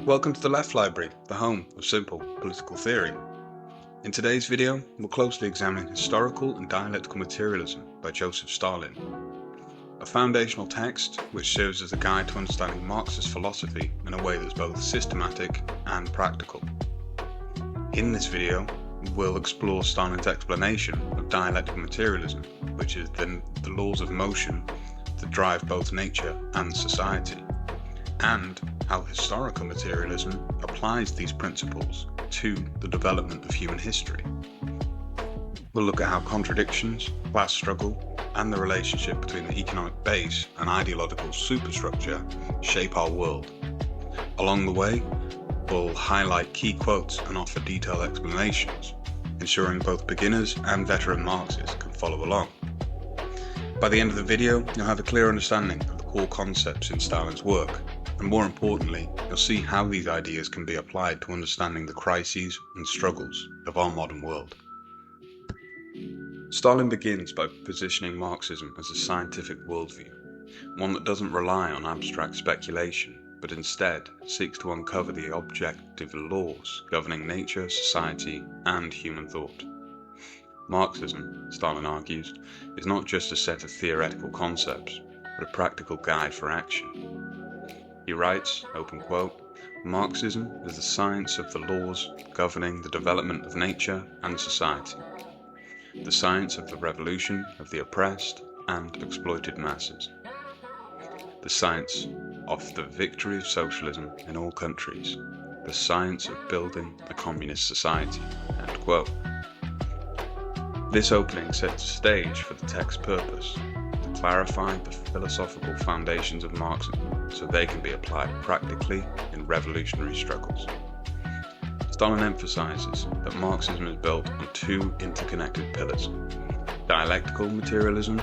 Welcome to the Left Library, the home of simple political theory. In today's video, we'll closely examine Historical and Dialectical Materialism by Josef Stalin, a foundational text which serves as a guide to understanding Marxist philosophy in a way that's both systematic and practical. In this video, we'll explore Stalin's explanation of dialectical materialism, which is the laws of motion that drive both nature and society, and how historical materialism applies these principles to the development of human history. We'll look at how contradictions, class struggle, and the relationship between the economic base and ideological superstructure shape our world. Along the way, we'll highlight key quotes and offer detailed explanations, ensuring both beginners and veteran Marxists can follow along. By the end of the video, you'll have a clear understanding of the core concepts in Stalin's work, and more importantly, you'll see how these ideas can be applied to understanding the crises and struggles of our modern world. Stalin begins by positioning Marxism as a scientific worldview, one that doesn't rely on abstract speculation, but instead seeks to uncover the objective laws governing nature, society, and human thought. Marxism, Stalin argues, is not just a set of theoretical concepts, but a practical guide for action. He writes, open quote, "Marxism is the science of the laws governing the development of nature and society, the science of the revolution of the oppressed and exploited masses, the science of the victory of socialism in all countries, the science of building a communist society." End quote. This opening sets the stage for the text's purpose, to clarify the philosophical foundations of Marxism so they can be applied practically in revolutionary struggles. Stalin emphasizes that Marxism is built on two interconnected pillars: dialectical materialism,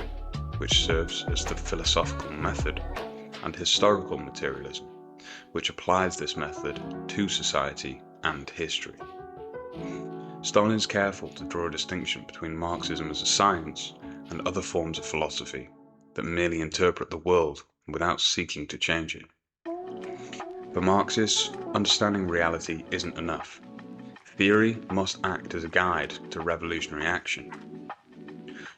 which serves as the philosophical method, and historical materialism, which applies this method to society and history. Stalin is careful to draw a distinction between Marxism as a science and other forms of philosophy that merely interpret the world without seeking to change it. For Marxists, understanding reality isn't enough. Theory must act as a guide to revolutionary action.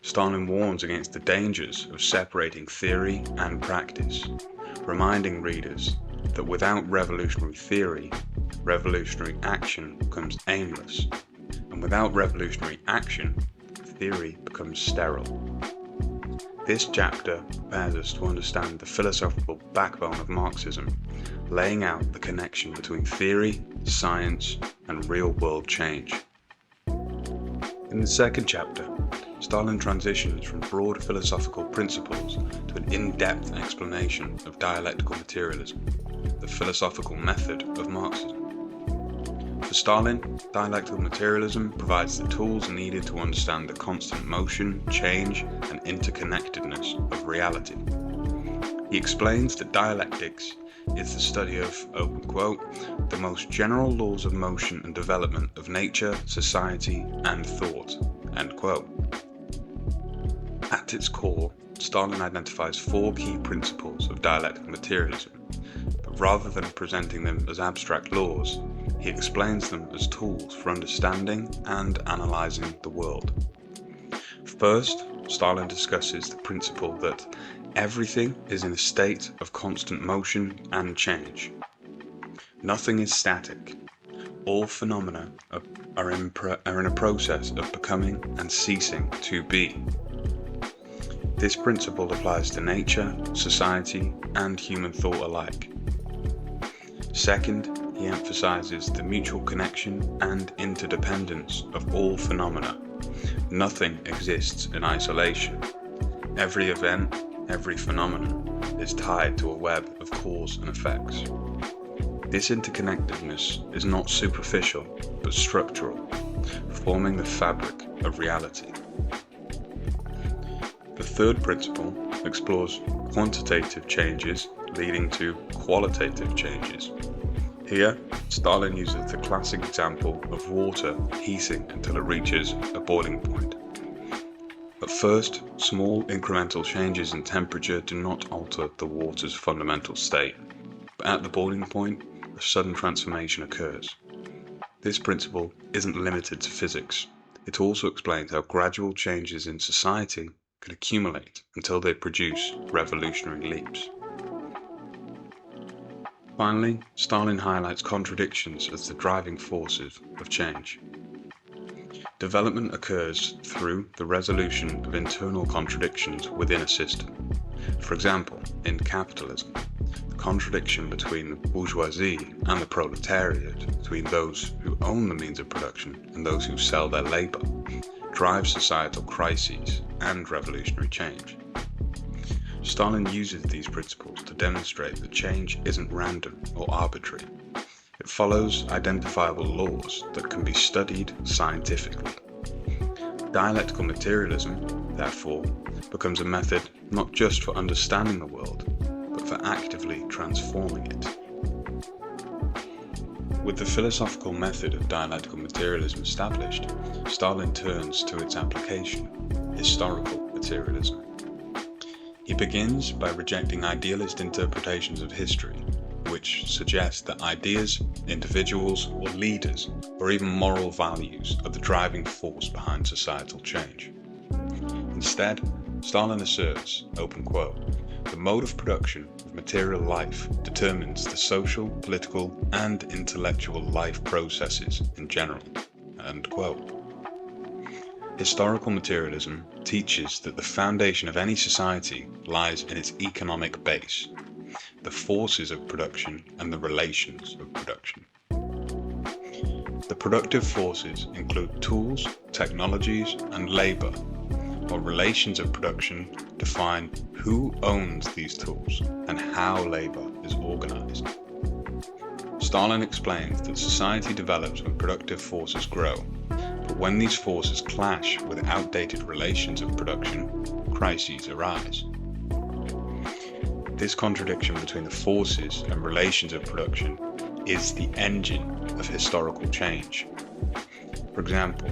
Stalin warns against the dangers of separating theory and practice, reminding readers that without revolutionary theory, revolutionary action becomes aimless, and without revolutionary action, theory becomes sterile. This chapter prepares us to understand the philosophical backbone of Marxism, laying out the connection between theory, science, and real-world change. In the second chapter, Stalin transitions from broad philosophical principles to an in-depth explanation of dialectical materialism, the philosophical method of Marxism. For Stalin, dialectical materialism provides the tools needed to understand the constant motion, change, and interconnectedness of reality. He explains that dialectics is the study of, open quote, "the most general laws of motion and development of nature, society, and thought," end quote. At its core, Stalin identifies four key principles of dialectical materialism, but rather than presenting them as abstract laws, he explains them as tools for understanding and analyzing the world. First, Stalin discusses the principle that everything is in a state of constant motion and change. Nothing is static. All phenomena are in a process of becoming and ceasing to be. This principle applies to nature, society, and human thought alike. Second, he emphasizes the mutual connection and interdependence of all phenomena. Nothing exists in isolation. Every event, every phenomenon is tied to a web of cause and effects. This interconnectedness is not superficial, but structural, forming the fabric of reality. The third principle explores quantitative changes leading to qualitative changes. Here, Stalin uses the classic example of water heating until it reaches a boiling point. At First, small incremental changes in temperature do not alter the water's fundamental state, but at the boiling point, a sudden transformation occurs. This principle isn't limited to physics. It also explains how gradual changes in society can accumulate until they produce revolutionary leaps. Finally, Stalin highlights contradictions as the driving forces of change. Development occurs through the resolution of internal contradictions within a system. For example, in capitalism, the contradiction between the bourgeoisie and the proletariat, between those who own the means of production and those who sell their labor, drives societal crises and revolutionary change. Stalin uses these principles to demonstrate that change isn't random or arbitrary. It follows identifiable laws that can be studied scientifically. Dialectical materialism, therefore, becomes a method not just for understanding the world, but for actively transforming it. With the philosophical method of dialectical materialism established, Stalin turns to its application, historical materialism. He begins by rejecting idealist interpretations of history, which suggest that ideas, individuals, or leaders, or even moral values are the driving force behind societal change. Instead, Stalin asserts, open quote, "The mode of production of material life determines the social, political, and intellectual life processes in general," end quote. Historical materialism teaches that the foundation of any society lies in its economic base, the forces of production and the relations of production. The productive forces include tools, technologies, and labor, while relations of production define who owns these tools and how labor is organized. Stalin explains that society develops when productive forces grow, but when these forces clash with outdated relations of production, crises arise. This contradiction between the forces and relations of production is the engine of historical change. For example,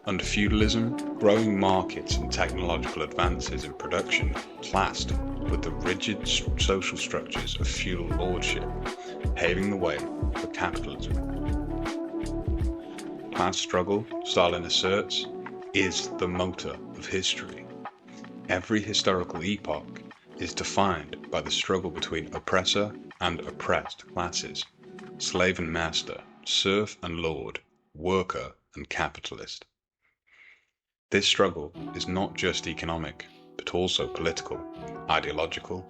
under feudalism, growing markets and technological advances in production clashed with the rigid social structures of feudal lordship, paving the way for capitalism. Class struggle, Stalin asserts, is the motor of history. Every historical epoch is defined by the struggle between oppressor and oppressed classes, slave and master, serf and lord, worker and capitalist. This struggle is not just economic, but also political, ideological,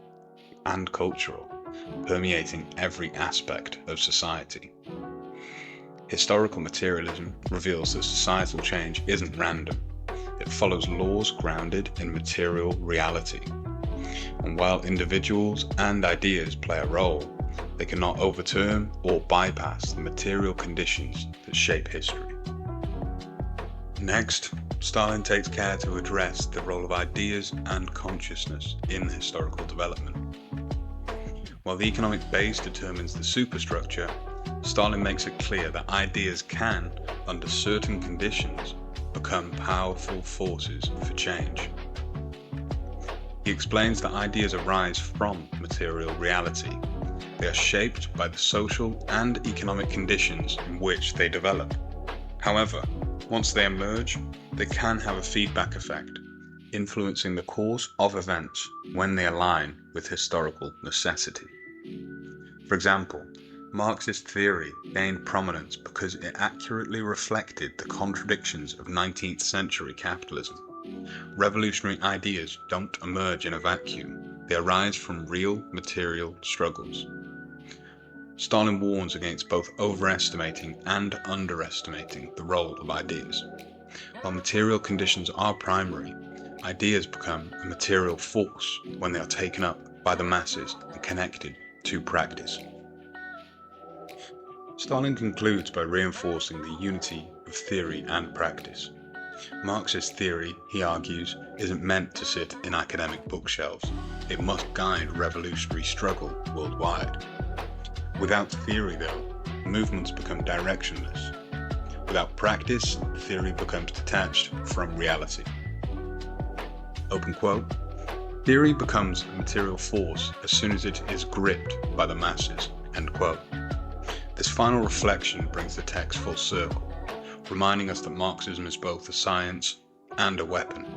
and cultural, permeating every aspect of society. Historical materialism reveals that societal change isn't random. It follows laws grounded in material reality. And while individuals and ideas play a role, they cannot overturn or bypass the material conditions that shape history. Next, Stalin takes care to address the role of ideas and consciousness in historical development. While the economic base determines the superstructure, Stalin makes it clear that ideas can, under certain conditions, become powerful forces for change. He explains that ideas arise from material reality. They are shaped by the social and economic conditions in which they develop. However, once they emerge, they can have a feedback effect, influencing the course of events when they align with historical necessity. For example, Marxist theory gained prominence because it accurately reflected the contradictions of 19th century capitalism. Revolutionary ideas don't emerge in a vacuum. They arise from real material struggles. Stalin warns against both overestimating and underestimating the role of ideas. While material conditions are primary, ideas become a material force when they are taken up by the masses and connected to practice. Stalin concludes by reinforcing the unity of theory and practice. Marxist theory, he argues, isn't meant to sit in academic bookshelves. It must guide revolutionary struggle worldwide. Without theory, though, movements become directionless. Without practice, theory becomes detached from reality. open quote, theory becomes a material force as soon as it is gripped by the masses, end quote. This final reflection brings the text full circle, reminding us that Marxism is both a science and a weapon,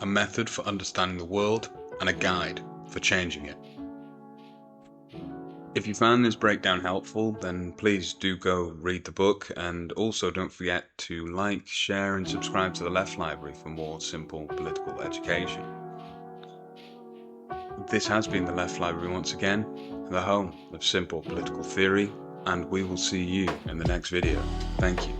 a method for understanding the world and a guide for changing it. If you found this breakdown helpful, then please do go read the book, and also don't forget to like, share and subscribe to the Left Library for more simple political education. This has been the Left Library once again, the home of simple political theory, and we will see you in the next video. Thank you.